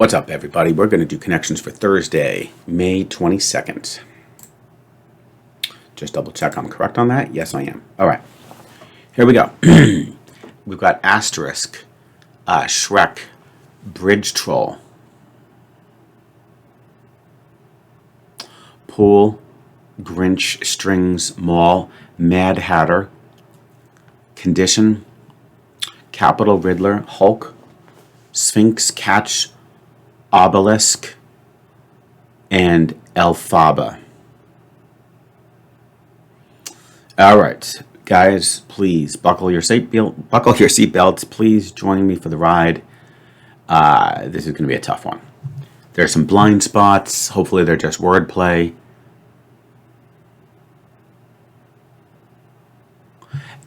What's up, everybody? We're going to do connections for Thursday, May 22nd. Just double check I'm correct on that. Yes, I am. All right. Here we go. We've got Asterisk, Shrek, Bridge Troll, Pool, Grinch, Strings, Mall, Mad Hatter, Condition, Capital, Riddler, Hulk, Sphinx, Catch, Obelisk, and Elphaba. All right, guys, please buckle your seatbelts. Please join me for the ride. This is going to be a tough one. There's some blind spots. Hopefully, they're just wordplay.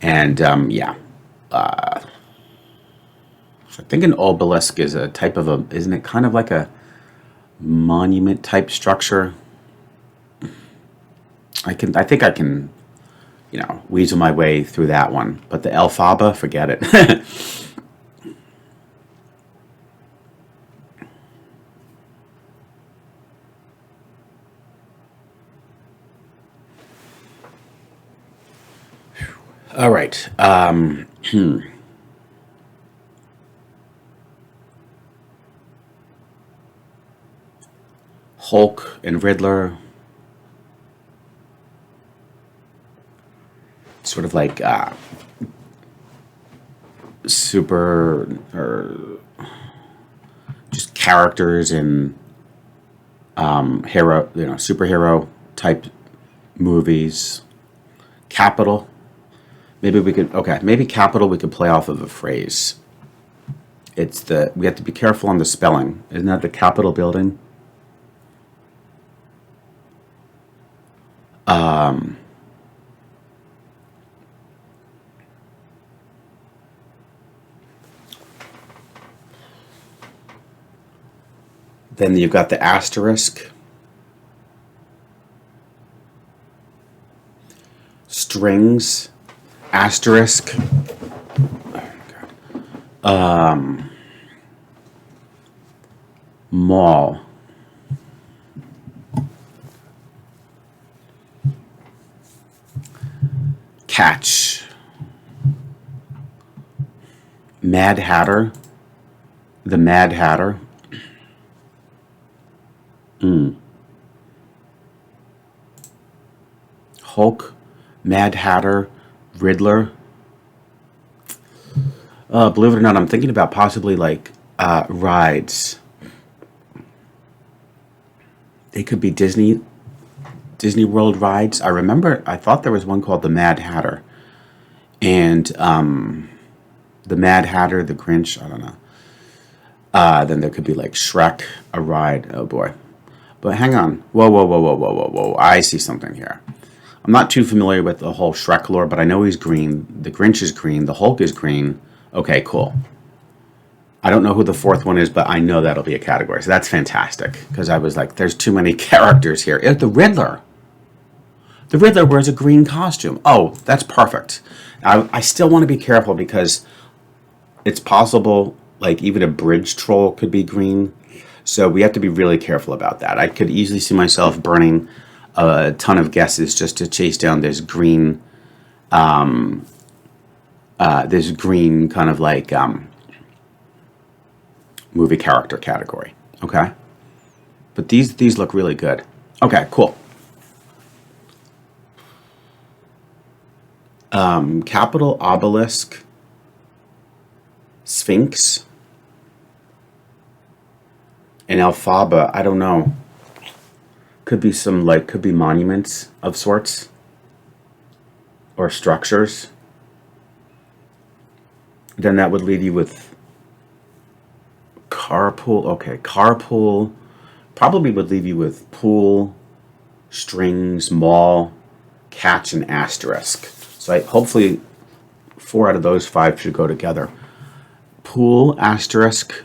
And yeah. So I think an obelisk is a type of isn't it kind of like a monument type structure? I think I can, weasel my way through that one. But the Elphaba, forget it. All right. Hulk and Riddler, sort of like super or just characters in superhero type movies. Capital, maybe Capital we could play off of a phrase. We have to be careful on the spelling. Isn't that the Capitol building? Then you've got the asterisk, strings, asterisk, mall, catch, Mad Hatter, the Mad Hatter, Hulk, Mad Hatter, Riddler. Believe it or not, I'm thinking about possibly like rides. They could be Disney World rides. I thought there was one called the Mad Hatter, and the Mad Hatter, the Grinch. I don't know. Then there could be like Shrek, a ride. Oh boy. But hang on. Whoa. I see something here. I'm not too familiar with the whole Shrek lore, but I know he's green. The Grinch is green. The Hulk is green. Okay, cool. I don't know who the fourth one is, but I know that'll be a category. So that's fantastic. Because I was like, there's too many characters here. The Riddler. The Riddler wears a green costume. Oh, that's perfect. I still want to be careful because it's possible, like even a bridge troll could be green. So we have to be really careful about that. I could easily see myself burning a ton of guesses just to chase down this green kind of like movie character category. Okay, but these look really good. Okay, cool. Capital, Obelisk, Sphinx, and Elphaba. I don't know. Could be monuments of sorts or structures. Then that would leave you with carpool. Okay, carpool probably would leave you with pool, strings, mall, catch, and asterisk. So hopefully 4 out of those 5 should go together. Pool, asterisk.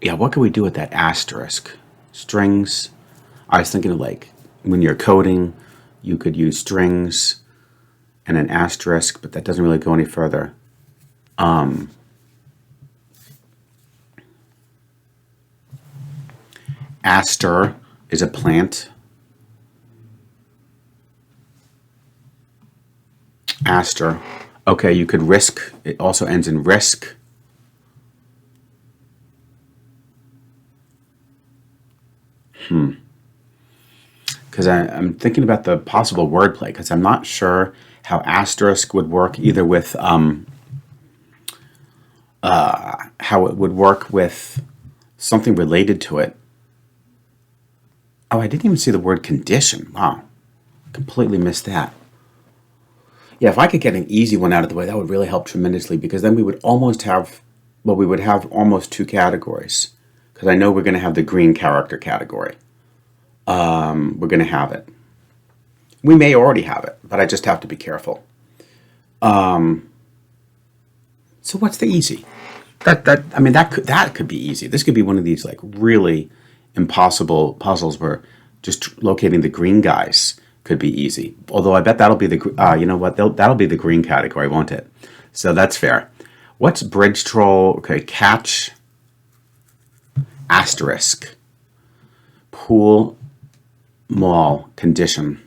Yeah, what can we do with that asterisk? Strings. I was thinking of like when you're coding, you could use strings and an asterisk, but that doesn't really go any further. Aster is a plant. Aster. Okay, you could risk. It also ends in risk. Because I'm thinking about the possible wordplay, because I'm not sure how asterisk would work either with how it would work with something related to it. Oh, I didn't even see the word condition. Wow, completely missed that. Yeah, if I could get an easy one out of the way, that would really help tremendously, because then we would almost have, well, we would have almost two categories. Because I know we're going to have the green character category. We're going to have it. We may already have it, but I just have to be careful. So what's the easy? I mean that could be easy. This could be one of these like really impossible puzzles where just locating the green guys could be easy. Although I bet that'll be the you know what, that'll be the green category, won't it? So that's fair. What's bridge troll? Okay, catch asterisk pool mall condition.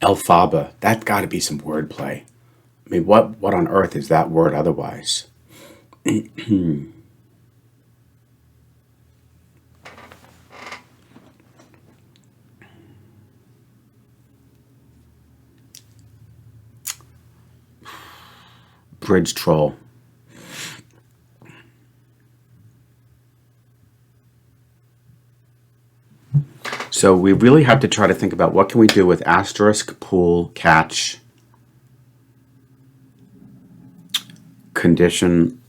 Elphaba. That got to be some wordplay. I mean, what on earth is that word otherwise? Bridge troll. So we really have to try to think about what can we do with asterisk, pool, catch, condition,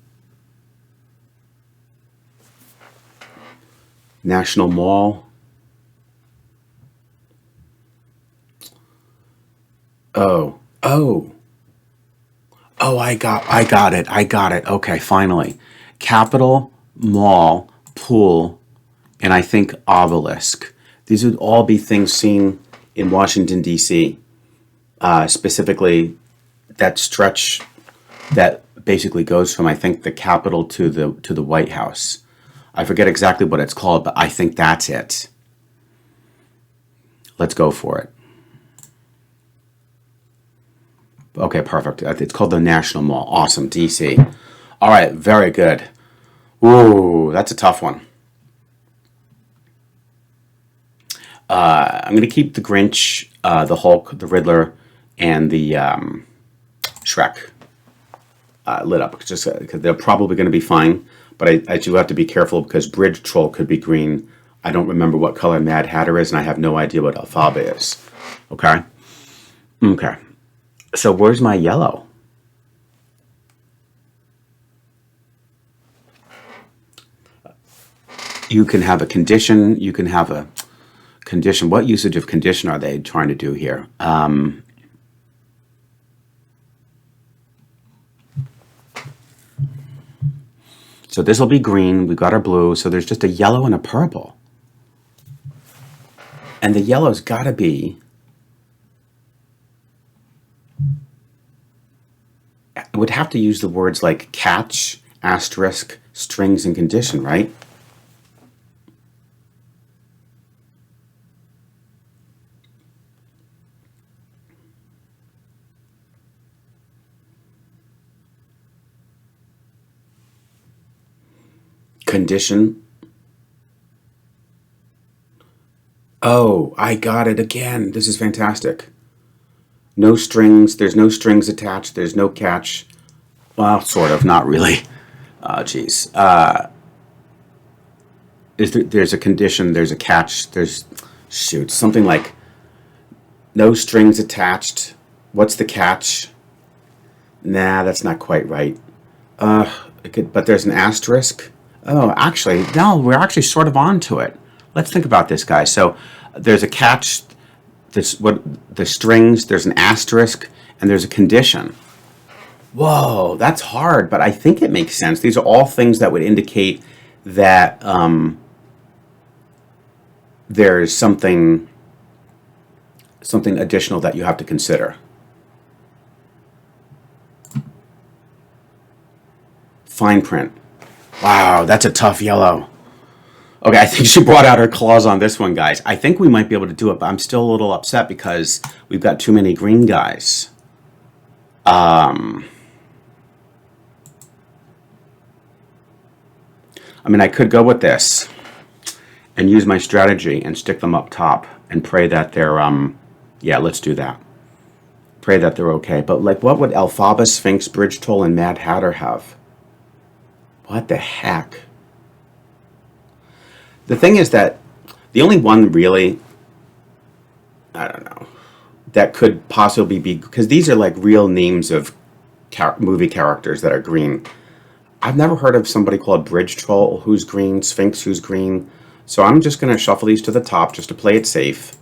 national mall. Oh, oh, oh, I got it. Okay, finally. Capital, mall, pool, and I think obelisk. These would all be things seen in Washington, D.C., specifically that stretch that basically goes from, I think, the Capitol to the White House. I forget exactly what it's called, but I think that's it. Let's go for it. Okay, perfect. It's called the National Mall. Awesome, D.C. All right, very good. Ooh, that's a tough one. I'm going to keep the Grinch, the Hulk, the Riddler, and the Shrek lit up, just because they're probably going to be fine. But I do have to be careful because Bridge Troll could be green. I don't remember what color Mad Hatter is, and I have no idea what Elphaba is. Okay? Okay. So where's my yellow? You can have a condition. You can have a condition. What usage of condition are they trying to do here? So this will be green. We've got our blue. So there's just a yellow and a purple. And the yellow's got to be... It would have to use the words like catch, asterisk, strings, and condition, right? Condition. Oh, I got it again. This is fantastic. No strings. There's no strings attached. There's no catch. Well, sort of. Not really. Oh, geez. There's a condition. There's a catch. Shoot, something like no strings attached. What's the catch? Nah, that's not quite right. But there's an asterisk. Oh, actually, no, we're actually sort of on to it. Let's think about this, guys. So there's a catch, the strings, there's an asterisk, and there's a condition. Whoa, that's hard, but I think it makes sense. These are all things that would indicate that there's something additional that you have to consider. Fine print. Wow, that's a tough yellow. Okay, I think she brought out her claws on this one, guys. I think we might be able to do it, but I'm still a little upset because we've got too many green guys. I mean, I could go with this and use my strategy and stick them up top and pray that they're, yeah, let's do that. Pray that they're okay. But, like, what would Elphaba, Sphinx, Bridge Troll, and Mad Hatter have? What the heck? The thing is that the only one really, I don't know, that could possibly be, because these are like real names of movie characters that are green. I've never heard of somebody called Bridge Troll who's green, Sphinx who's green. So I'm just going to shuffle these to the top just to play it safe.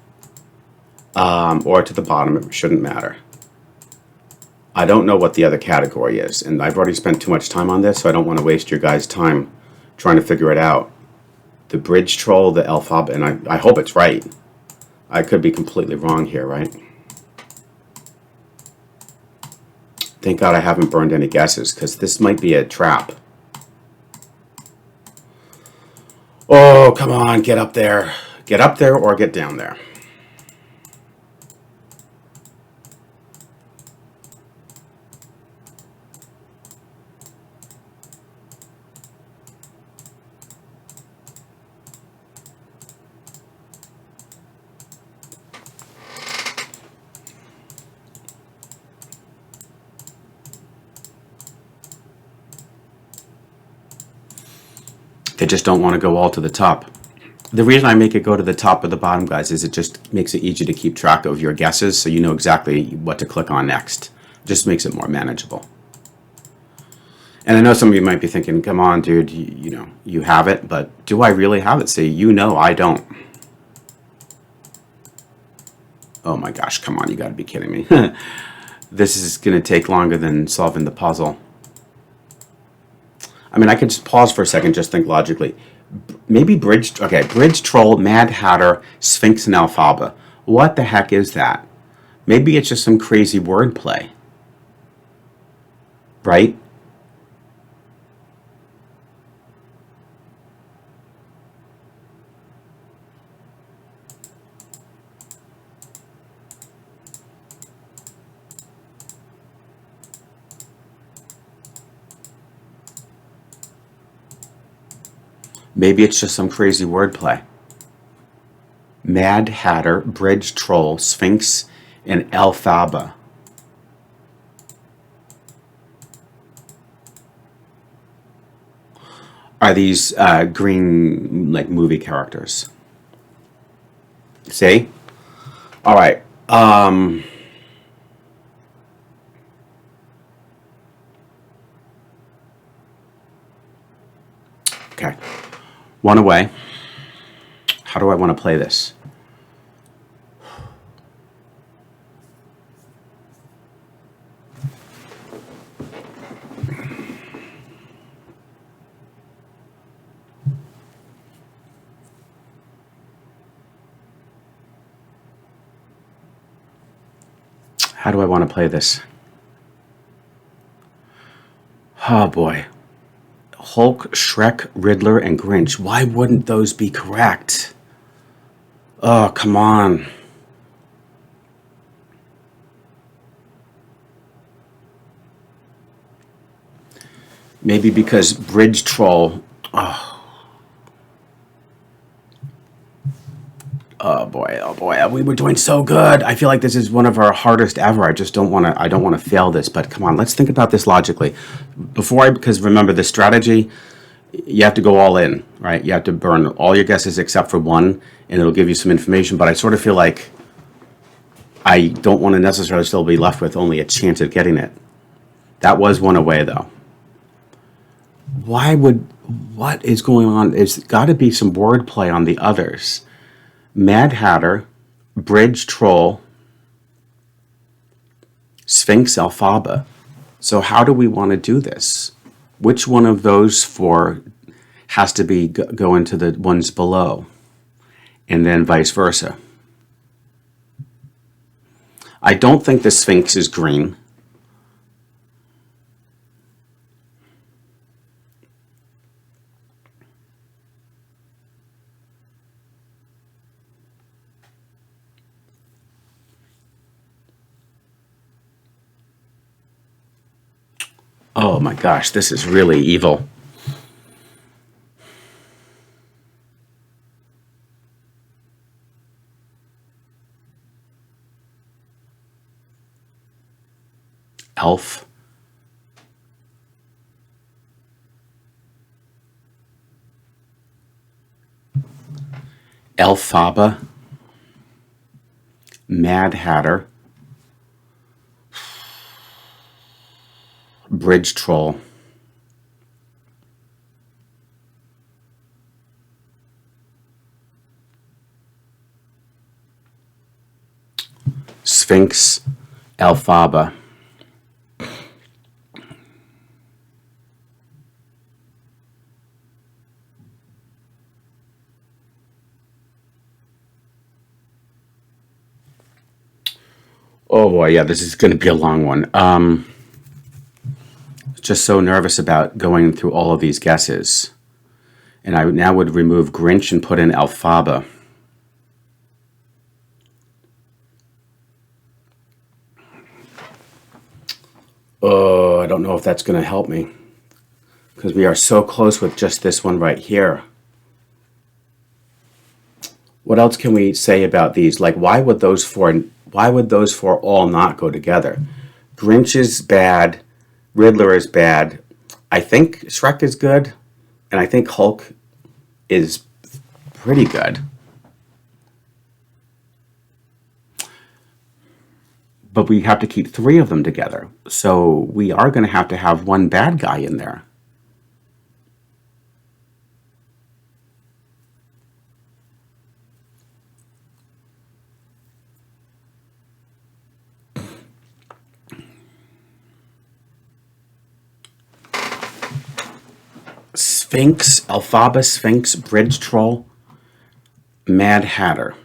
Or to the bottom, it shouldn't matter. I don't know what the other category is, and I've already spent too much time on this, so I don't want to waste your guys' time trying to figure it out. The Bridge Troll, the Elphaba, and I hope it's right. I could be completely wrong here, right? Thank God I haven't burned any guesses, because this might be a trap. Oh, come on, get up there. Get up there or get down there. They just don't want to go all to the top. The reason I make it go to the top or the bottom, guys, is it just makes it easy to keep track of your guesses so you know exactly what to click on next. It just makes it more manageable. And I know some of you might be thinking, come on, dude, you know, you have it, but do I really have it? Say, you know I don't. Oh my gosh, come on, you gotta be kidding me. This is gonna take longer than solving the puzzle. I mean, I could just pause for a second, just think logically. Maybe Bridge Troll, Mad Hatter, Sphinx, and Elphaba. What the heck is that? Maybe it's just some crazy wordplay. Right? Maybe it's just some crazy wordplay. Mad Hatter, Bridge Troll, Sphinx, and Elphaba. Are these green, like, movie characters? See? All right. Okay. One away. How do I want to play this? How do I want to play this? Oh boy. Hulk, Shrek, Riddler, and Grinch. Why wouldn't those be correct? Oh, come on. Maybe because Bridge Troll. Oh boy, oh boy. We were doing so good. I feel like this is one of our hardest ever. I don't want to fail this, but come on, let's think about this logically. Because remember the strategy, you have to go all in, right? You have to burn all your guesses except for one, and it'll give you some information, but I sort of feel like I don't want to necessarily still be left with only a chance at getting it. That was one away though. What is going on? There's got to be some wordplay on the others. Mad Hatter, Bridge Troll, Sphinx, Elphaba. So how do we want to do this? Which one of those four has to be go into the ones below, and then vice versa? I don't think the Sphinx is green. Oh my gosh, this is really evil. Elf. Elphaba. Mad Hatter. Bridge Troll. Sphinx. Elphaba. Oh boy, yeah, this is going to be a long one. Just so nervous about going through all of these guesses. And I now would remove Grinch and put in Elphaba. Oh, I don't know if that's going to help me, because we are so close with just this one right here. What else can we say about these? Like, why would those four all not go together? Grinch is bad. Riddler is bad. I think Shrek is good. And I think Hulk is pretty good. But we have to keep three of them together. So we are going to have one bad guy in there. Sphinx, Elphaba, Sphinx, Bridge Troll, Mad Hatter.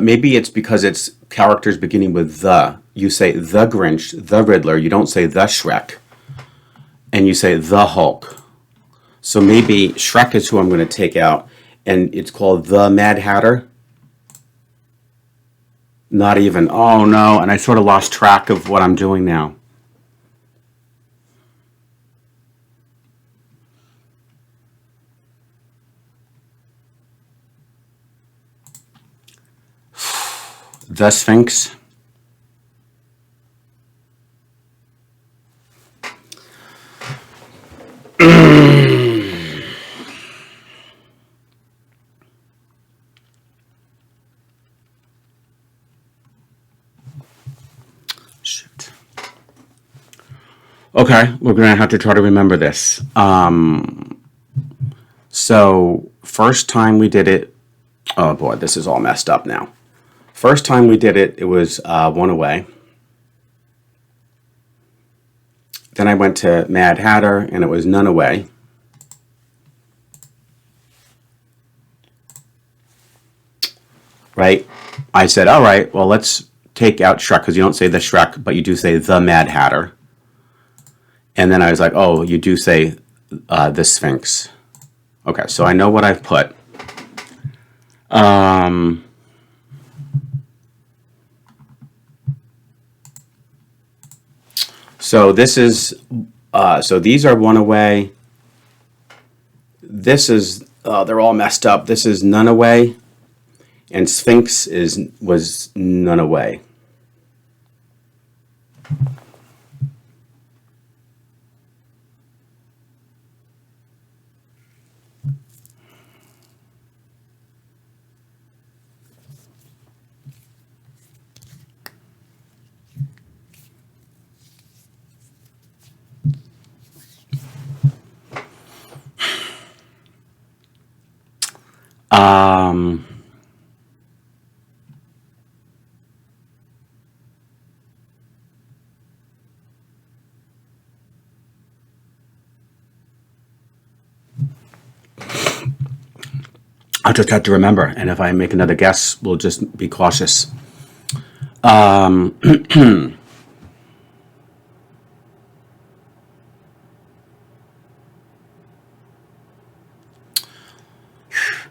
Maybe it's because it's characters beginning with the. You say the Grinch, the Riddler. You don't say the Shrek. And you say the Hulk. So maybe Shrek is who I'm going to take out. And it's called the Mad Hatter. Not even. Oh no. And I sort of lost track of what I'm doing now. The Sphinx. Shit. Okay, we're going to have to try to remember this. So, first time we did it. Oh boy, this is all messed up now. First time we did it, it was one away. Then I went to Mad Hatter, and it was none away. Right? I said, all right, well, let's take out Shrek, because you don't say the Shrek, but you do say the Mad Hatter. And then I was like, oh, you do say the Sphinx. Okay, so I know what I've put. So this is, so these are one away. This is, they're all messed up. This is none away. And Sphinx was none away. Um, I'll just have to remember, and if I make another guess, we'll just be cautious. Um,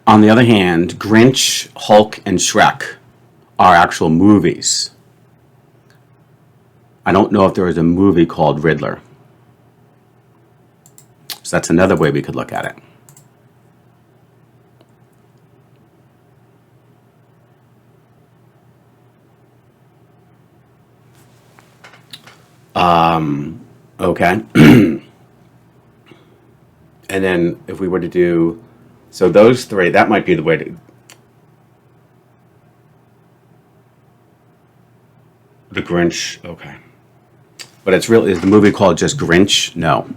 on the other hand, Grinch, Hulk, and Shrek are actual movies. I don't know if there is a movie called Riddler. So that's another way we could look at it. Okay. And then if we were to do, so those three, that might be the way to, the Grinch, okay. But it's really, is the movie called just Grinch? No.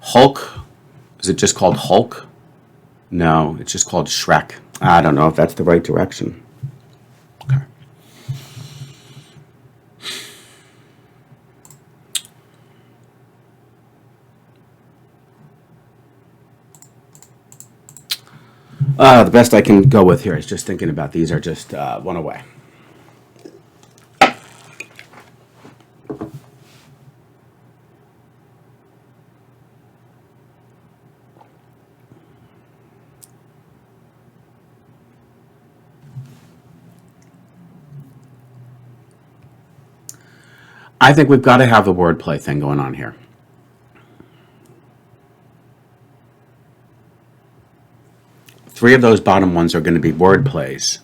Hulk, is it just called Hulk? No, it's just called Shrek. I don't know if that's the right direction. Okay. The best I can go with here is just thinking about these are just one away. I think we've got to have a wordplay thing going on here. Three of those bottom ones are going to be word plays.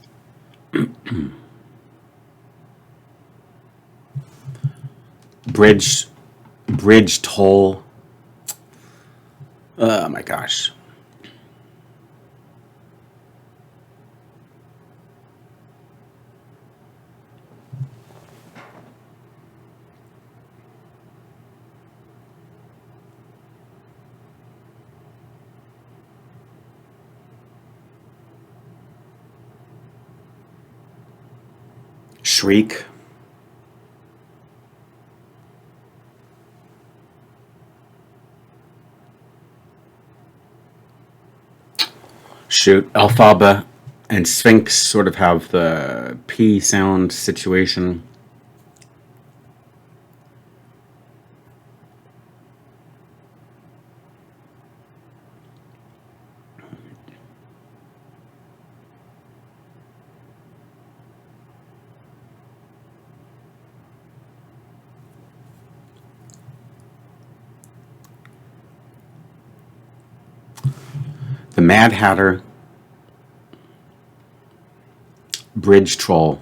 Bridge, bridge toll. Oh my gosh. Shriek. Shoot, Elphaba and Sphinx sort of have the P sound situation. The Mad Hatter, Bridge Troll.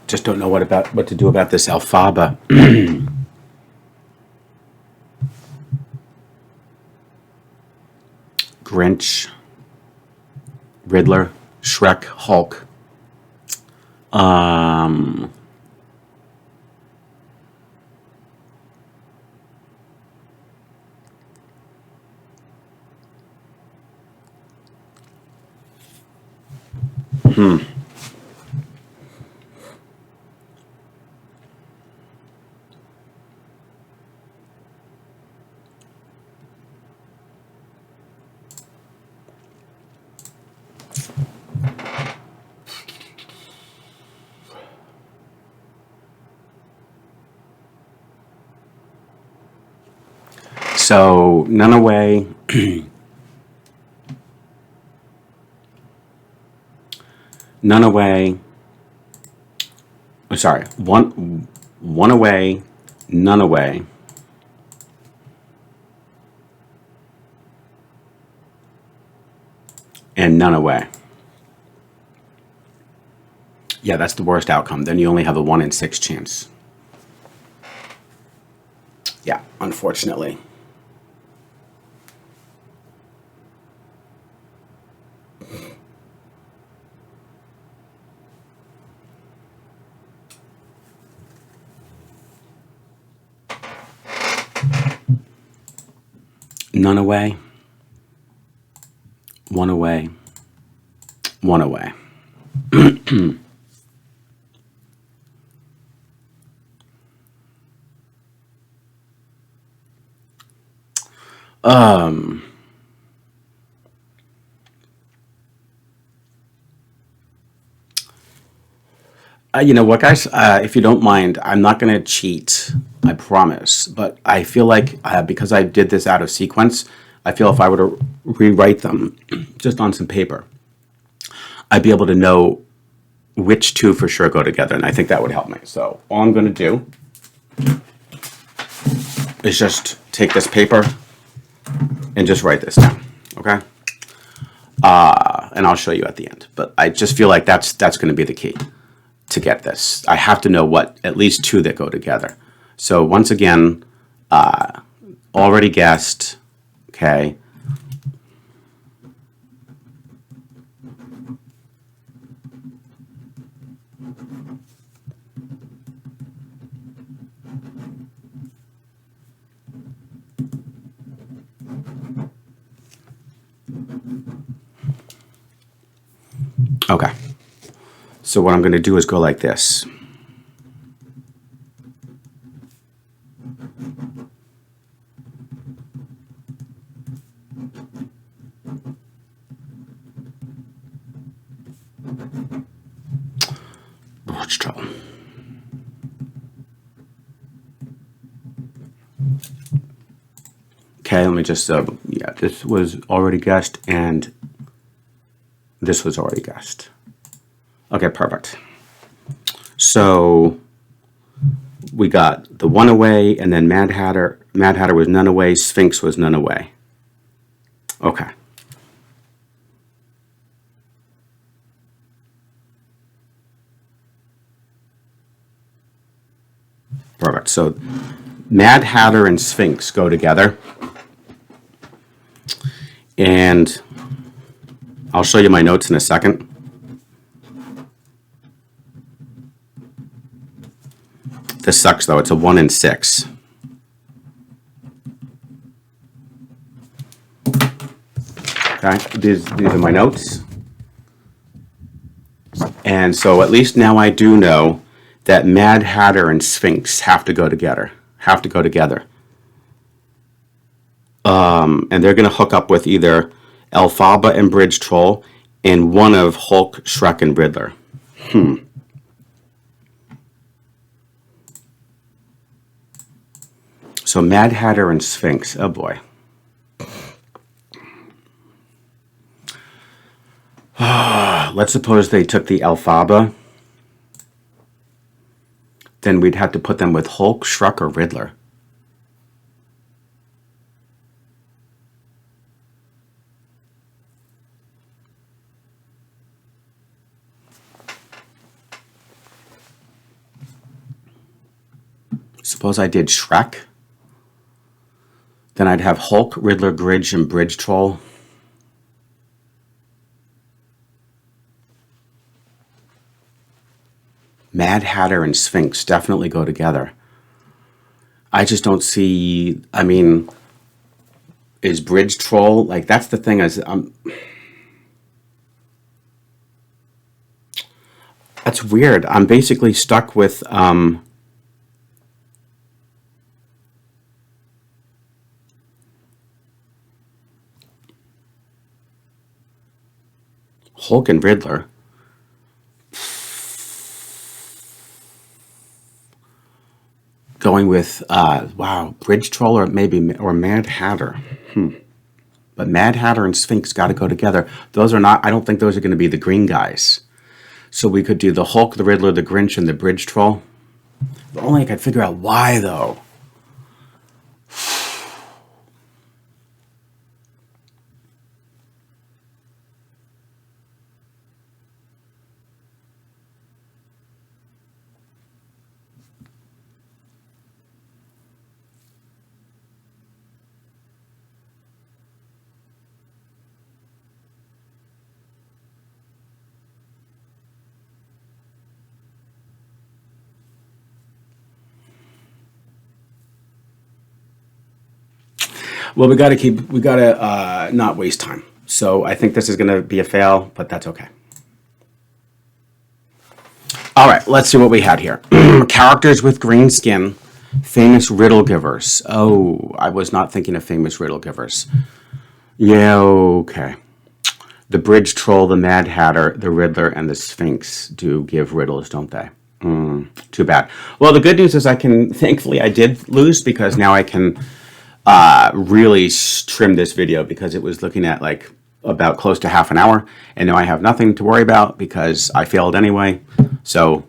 Just don't know what to do about this Elphaba. Grinch, Riddler, Shrek, Hulk. Um, So Nunaway, Nunaway, sorry, one away, none away, and none away. Yeah, that's the worst outcome. Then you only have a 1 in 6 chance. Yeah, unfortunately. None away, one away, one away. You know what, guys? If you don't mind, I'm not going to cheat, I promise. But I feel like because I did this out of sequence, I feel if I were to rewrite them just on some paper, I'd be able to know which two for sure go together. And I think that would help me. So all I'm going to do is just take this paper and just write this down. Okay? And I'll show you at the end. But I just feel like that's going to be the key to get this. I have to know what at least two that go together. So once again, already guessed, okay. Okay. So what I'm going to do is go like this. What's trouble? Okay, let me just, yeah, this was already guessed and this was already guessed. Okay, perfect. So we got the one away and then Mad Hatter. Mad Hatter was none away. Sphinx was none away. Okay. Perfect. So Mad Hatter and Sphinx go together. And I'll show you my notes in a second. This sucks though. It's a 1 in 6. Okay, these are my notes. And so at least now I do know that Mad Hatter and Sphinx have to go together. And they're going to hook up with either Elphaba and Bridge Troll and one of Hulk, Shrek, and Riddler. So Mad Hatter and Sphinx. Oh boy. Let's suppose they took the Elphaba. Then we'd have to put them with Hulk, Shrek, or Riddler. Suppose I did Shrek. Then I'd have Hulk, Riddler, Gridge, and Bridge Troll. Mad Hatter and Sphinx definitely go together. I just don't see, I mean, is Bridge Troll, like that's the thing is, that's weird. I'm basically stuck with, Hulk and Riddler. going with, wow, Bridge Troll or maybe, or Mad Hatter. But Mad Hatter and Sphinx got to go together. Those are not, I don't think those are going to be the green guys. So we could do the Hulk, the Riddler, the Grinch, and the Bridge Troll. If only I could figure out why, though. Well, we got to not waste time. So I think this is going to be a fail, but that's okay. All right, let's see what we had here. Characters with green skin, famous riddle givers. Oh, I was not thinking of famous riddle givers. Yeah, okay. The Bridge Troll, the Mad Hatter, the Riddler, and the Sphinx do give riddles, don't they? Too bad. Well, the good news is thankfully I did lose, because now I can really trim this video, because it was looking at like about close to half an hour, and now I have nothing to worry about because I failed anyway. So,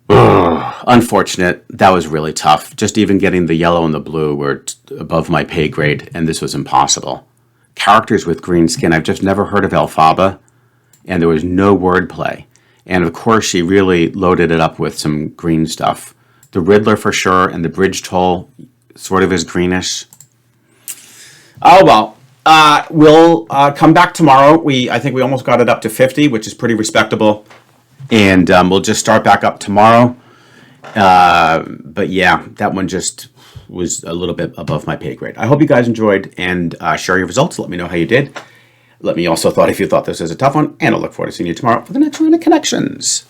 unfortunate. That was really tough. Just even getting the yellow and the blue were above my pay grade, and this was impossible. Characters with green skin. I've just never heard of Elphaba, and there was no wordplay. And of course, she really loaded it up with some green stuff. The Riddler for sure, and the Bridge Troll sort of is greenish. Oh well. We'll come back tomorrow. I think we almost got it up to 50, which is pretty respectable. And we'll just start back up tomorrow. But yeah, that one just was a little bit above my pay grade. I hope you guys enjoyed, and share your results. Let me know how you did. Let me also know if you thought this was a tough one, and I'll look forward to seeing you tomorrow for the next round of connections.